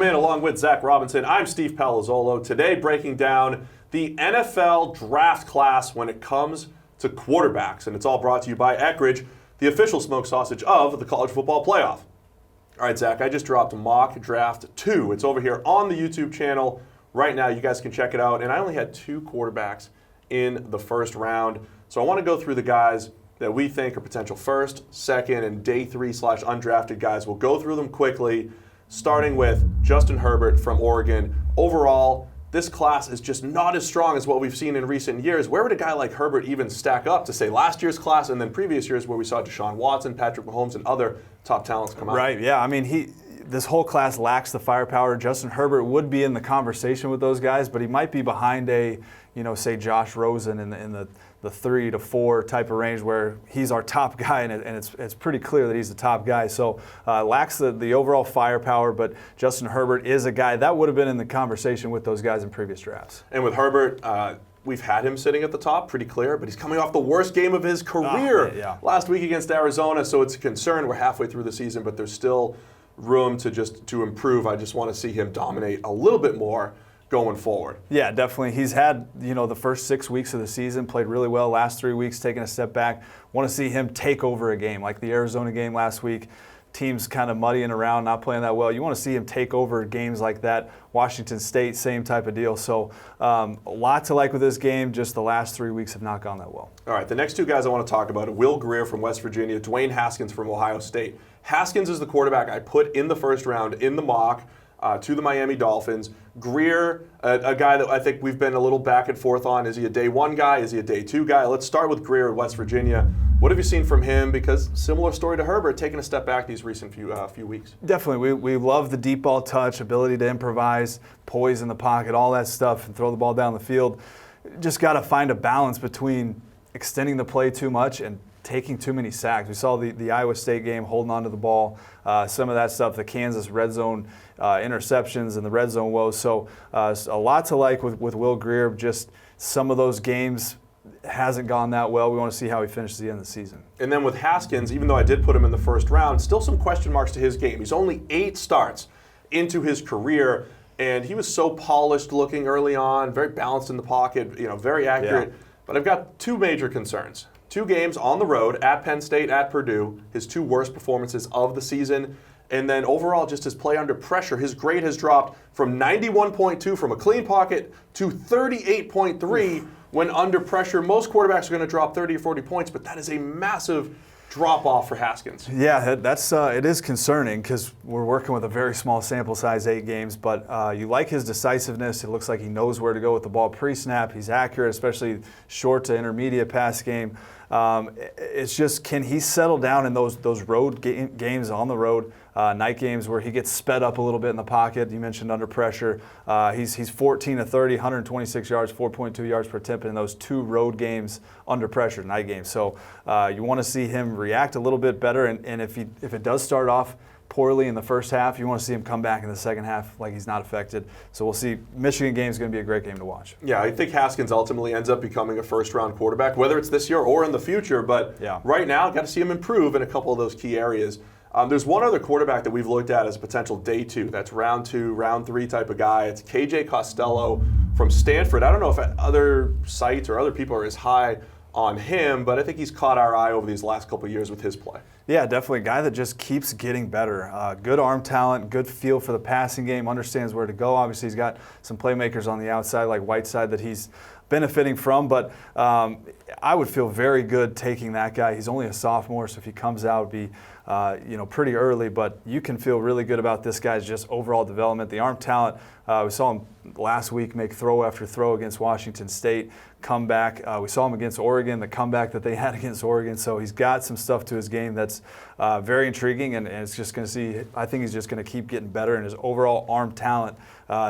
in along with Zach Robinson. I'm Steve Palazzolo. Today breaking down the NFL draft class when it comes to quarterbacks. And it's all brought to you by Eckridge, the official smoked sausage of the college football playoff. All right, Zach, I just dropped Mock Draft 2. It's over here on the YouTube channel right now. You guys can check it out. And I only had 2 quarterbacks in the first round. So I want to go through the guys that we think are potential first, second, and day 3/undrafted guys. We'll go through them quickly, starting with Justin Herbert from Oregon. Overall, this class is just not as strong as what we've seen in recent years. Where would a guy like Herbert even stack up to, say, last year's class and then previous years where we saw Deshaun Watson, Patrick Mahomes, and other top talents come out? Right, yeah. I mean, this whole class lacks the firepower. Justin Herbert would be in the conversation with those guys, but he might be behind say Josh Rosen in the 3 to 4 type of range where he's our top guy, and it's pretty clear that he's the top guy. So lacks the overall firepower, but Justin Herbert is a guy that would have been in the conversation with those guys in previous drafts. And with Herbert, we've had him sitting at the top, pretty clear, but he's coming off the worst game of his career last week against Arizona, so it's a concern. We're halfway through the season, but there's still room to improve. I just want to see him dominate a little bit more going forward. Yeah, definitely. He's had, the first 6 weeks of the season, played really well. Last 3 weeks, taking a step back. Want to see him take over a game, like the Arizona game last week. Teams kind of muddying around, not playing that well. You want to see him take over games like that. Washington State, same type of deal. So a lot to like with this game. Just the last 3 weeks have not gone that well. All right, the next 2 guys I want to talk about are Will Grier from West Virginia, Dwayne Haskins from Ohio State. Haskins is the quarterback I put in the first round in the mock to the Miami Dolphins. Grier, a guy that I think we've been a little back and forth on. Is he a day 1 guy? Is he a day 2 guy? Let's start with Grier at West Virginia. What have you seen from him? Because similar story to Herbert, taking a step back these recent few weeks. Definitely. We love the deep ball touch, ability to improvise, poise in the pocket, all that stuff, and throw the ball down the field. Just got to find a balance between extending the play too much and taking too many sacks. We saw the Iowa State game holding on to the ball, some of that stuff, the Kansas red zone interceptions and the red zone woes. So a lot to like with Will Grier. Just some of those games hasn't gone that well. We want to see how he finishes the end of the season. And then with Haskins, even though I did put him in the first round, still some question marks to his game. He's only 8 starts into his career, and he was so polished looking early on, very balanced in the pocket, very accurate. Yeah. But I've got 2 major concerns. 2 games on the road, at Penn State, at Purdue, his 2 worst performances of the season. And then overall, just his play under pressure, his grade has dropped from 91.2 from a clean pocket to 38.3 when under pressure. Most quarterbacks are going to drop 30 or 40 points, but that is a massive drop-off for Haskins. Yeah, it is concerning because we're working with a very small sample size, 8 games, but you like his decisiveness. It looks like he knows where to go with the ball pre-snap. He's accurate, especially short to intermediate pass game. It's just, can he settle down in those road games on the road, night games where he gets sped up a little bit in the pocket? You mentioned under pressure. He's 14 to 30, 126 yards, 4.2 yards per attempt in those 2 road games under pressure, night games. So you want to see him react a little bit better, and if it does start off poorly in the first half, you want to see him come back in the second half like he's not affected. So we'll see. Michigan game is going to be a great game to watch. Yeah, I think Haskins ultimately ends up becoming a first-round quarterback, whether it's this year or in the future. But right now, got to see him improve in a couple of those key areas. There's one other quarterback that we've looked at as a potential day 2. That's round 2, round 3 type of guy. It's KJ Costello from Stanford. I don't know if other sites or other people are as high on him, but I think he's caught our eye over these last couple of years with his play. Yeah, definitely a guy that just keeps getting better. Good arm talent, good feel for the passing game, understands where to go. Obviously, he's got some playmakers on the outside like Whiteside that he's benefiting from, but I would feel very good taking that guy. He's only a sophomore, so if he comes out, it'd be pretty early, but you can feel really good about this guy's just overall development. The arm talent, we saw him last week make throw after throw against Washington State, comeback. We saw him against Oregon, the comeback that they had against Oregon. So he's got some stuff to his game that's very intriguing, and it's just going to see. I think he's just going to keep getting better, and his overall arm talent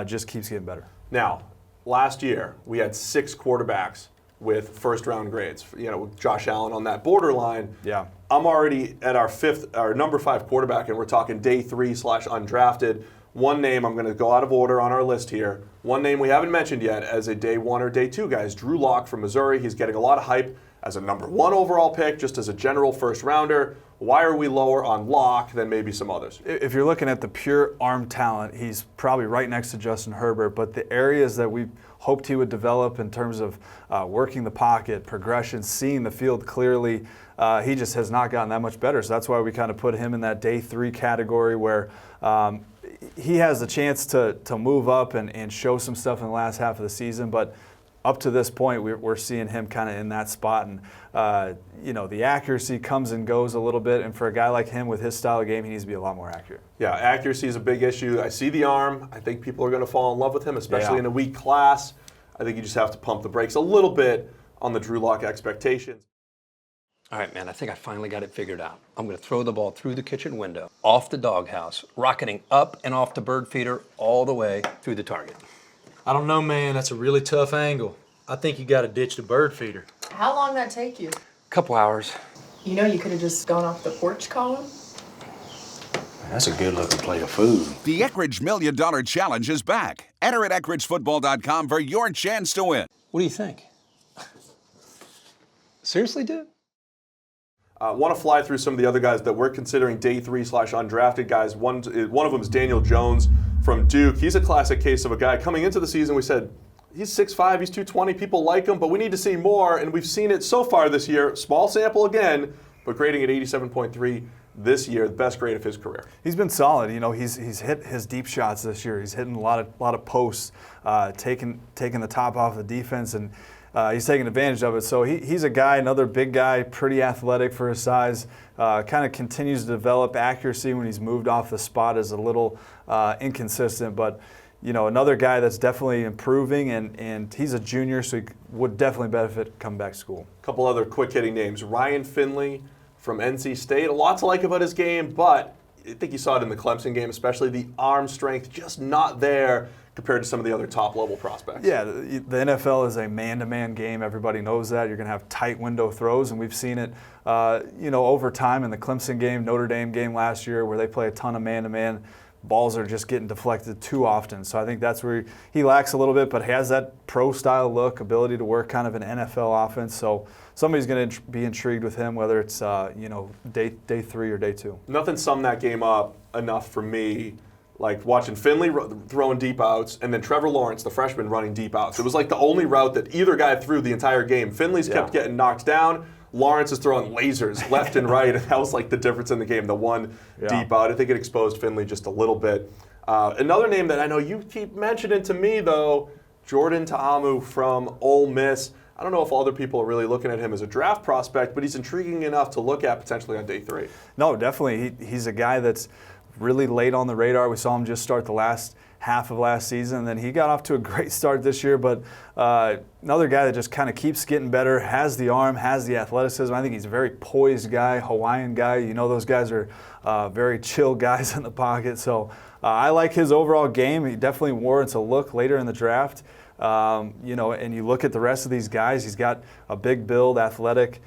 just keeps getting better. Now, last year we had 6 quarterbacks with first-round grades. With Josh Allen on that borderline. Yeah. I'm already at our number 5 quarterback, and we're talking day 3/undrafted. One name, I'm going to go out of order on our list here. One name we haven't mentioned yet as a day 1 or day 2 guy is Drew Lock from Missouri. He's getting a lot of hype as a number 1 overall pick, just as a general first rounder? Why are we lower on Locke than maybe some others? If you're looking at the pure arm talent, he's probably right next to Justin Herbert, but the areas that we hoped he would develop in terms of working the pocket, progression, seeing the field clearly, he just has not gotten that much better. So that's why we kind of put him in that day 3 category where he has the chance to move up and show some stuff in the last half of the season, but up to this point, we're seeing him kind of in that spot, and the accuracy comes and goes a little bit. And for a guy like him with his style of game, he needs to be a lot more accurate. Yeah, accuracy is a big issue. I see the arm. I think people are going to fall in love with him, especially in a weak class. I think you just have to pump the brakes a little bit on the Drew Lock expectations. All right, man, I think I finally got it figured out. I'm going to throw the ball through the kitchen window, off the doghouse, rocketing up and off the bird feeder, all the way through the target. I don't know, man. That's a really tough angle. I think you got to ditch the bird feeder. How long did that take you? Couple hours. You know you could have just gone off the porch column. That's a good-looking plate of food. The Eckridge $1 Million Challenge is back. Enter at EckridgeFootball.com for your chance to win. What do you think? Seriously, dude? Want to fly through some of the other guys that we're considering day 3 / undrafted guys. One of them is Daniel Jones from Duke. He's a classic case of a guy coming into the season. We said he's 6'5", he's 220. People like him, but we need to see more, and we've seen it so far this year. Small sample again, but grading at 87.3 this year, the best grade of his career. He's been solid. He's hit his deep shots this year. He's hitting a lot of posts, taking the top off the defense, and he's taking advantage of it. So he's a guy, another big guy, pretty athletic for his size. Kind of continues to develop accuracy when he's moved off the spot, is a little inconsistent, but another guy that's definitely improving, and he's a junior, so he would definitely benefit coming back to school. A couple other quick-hitting names. Ryan Finley from NC State. A lot to like about his game, but I think you saw it in the Clemson game, especially the arm strength just not there compared to some of the other top-level prospects. Yeah, the NFL is a man-to-man game. Everybody knows that. You're going to have tight window throws, and we've seen it, over time in the Clemson game, Notre Dame game last year, where they play a ton of man-to-man. Balls are just getting deflected too often. So I think that's where he lacks a little bit, but has that pro-style look, ability to work kind of an NFL offense. So somebody's going to be intrigued with him, whether it's day 3 or day 2. Nothing summed that game up enough for me, like watching Finley throwing deep outs and then Trevor Lawrence, the freshman, running deep outs. It was like the only route that either guy threw the entire game. Finley's kept getting knocked down. Lawrence is throwing lasers left and right, and that was like the difference in the game, the one deep out. I think it exposed Finley just a little bit. Another name that I know you keep mentioning to me, though, Jordan Ta'amu from Ole Miss. I don't know if other people are really looking at him as a draft prospect, but he's intriguing enough to look at potentially on day 3. No, definitely. He's a guy that's really late on the radar. We saw him just start the last half of last season, and then he got off to a great start this year, but another guy that just kind of keeps getting better, has the arm, has the athleticism. I think he's a very poised guy, Hawaiian guy. Those guys are very chill guys in the pocket, so I like his overall game. He definitely warrants a look later in the draft. And you look at the rest of these guys, he's got a big build, athletic,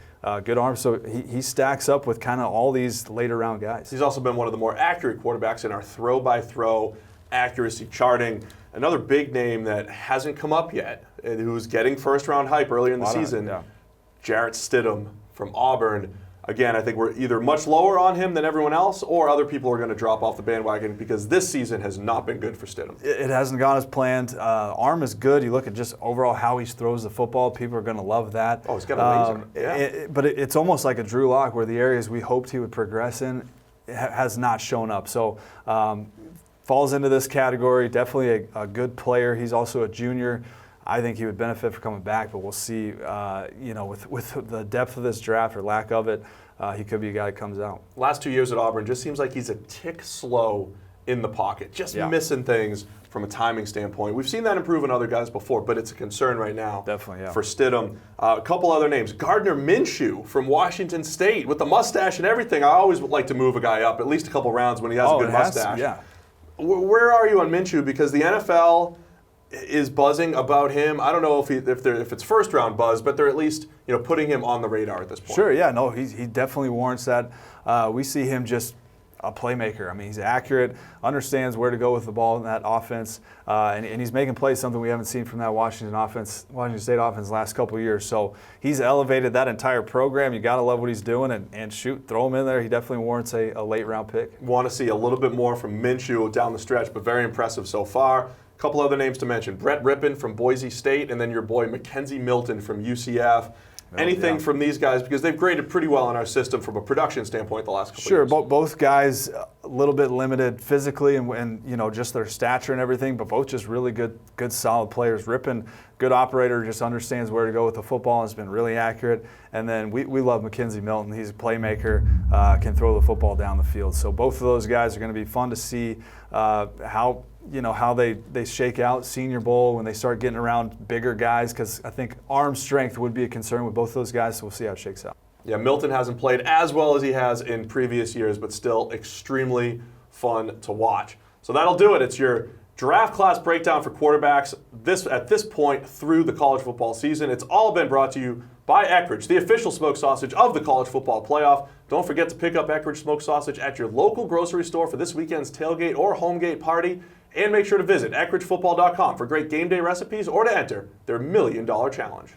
good arm, so he stacks up with kind of all these later round guys. He's also been one of the more accurate quarterbacks in our throw-by-throw accuracy charting. Another big name that hasn't come up yet, and who's getting first-round hype earlier in the season, Jarrett Stidham from Auburn. Again, I think we're either much lower on him than everyone else, or other people are going to drop off the bandwagon because this season has not been good for Stidham. It hasn't gone as planned. Arm is good. You look at just overall how he throws the football. People are going to love that. Oh, he's got a laser. But it's almost like a Drew Lock, where the areas we hoped he would progress in has not shown up. So falls into this category. Definitely a good player. He's also a junior. I think he would benefit from coming back, but we'll see. With the depth of this draft or lack of it, he could be a guy that comes out. Last 2 years at Auburn just seems like he's a tick slow in the pocket, just missing things from a timing standpoint. We've seen that improve in other guys before, but it's a concern right now. Definitely, for Stidham. A couple other names. Gardner Minshew from Washington State with the mustache and everything. I always would like to move a guy up at least a couple rounds when he has a good mustache. Where are you on Minshew? Because the NFL is buzzing about him. I don't know if it's first round buzz, but they're at least putting him on the radar at this point. Sure, yeah, no, he definitely warrants that. We see him just a playmaker. I mean, he's accurate, understands where to go with the ball in that offense, and he's making plays, something we haven't seen from that Washington State offense the last couple of years. So he's elevated that entire program. You got to love what he's doing, and shoot, throw him in there. He definitely warrants a late round pick. Want to see a little bit more from Minshew down the stretch, but very impressive so far. A couple other names to mention: Brett Rippon from Boise State, and then your boy Mackenzie Milton from UCF. Anything from these guys, because they've graded pretty well in our system from a production standpoint the last couple of years. Sure, both guys a little bit limited physically and just their stature and everything, but both just really good solid players. Rippon, good operator, just understands where to go with the football and has been really accurate. And then we love Mackenzie Milton. He's a playmaker, can throw the football down the field. So both of those guys are going to be fun to see how they shake out Senior Bowl when they start getting around bigger guys, because I think arm strength would be a concern with both those guys, so we'll see how it shakes out. Yeah, Milton hasn't played as well as he has in previous years, but still extremely fun to watch. So that'll do it. It's your draft class breakdown for quarterbacks at this point through the college football season. It's all been brought to you by Eckridge, the official smoked sausage of the college football playoff. Don't forget to pick up Eckridge smoked sausage at your local grocery store for this weekend's tailgate or homegate party. And make sure to visit EckridgeFootball.com for great game day recipes or to enter their $1 Million Challenge.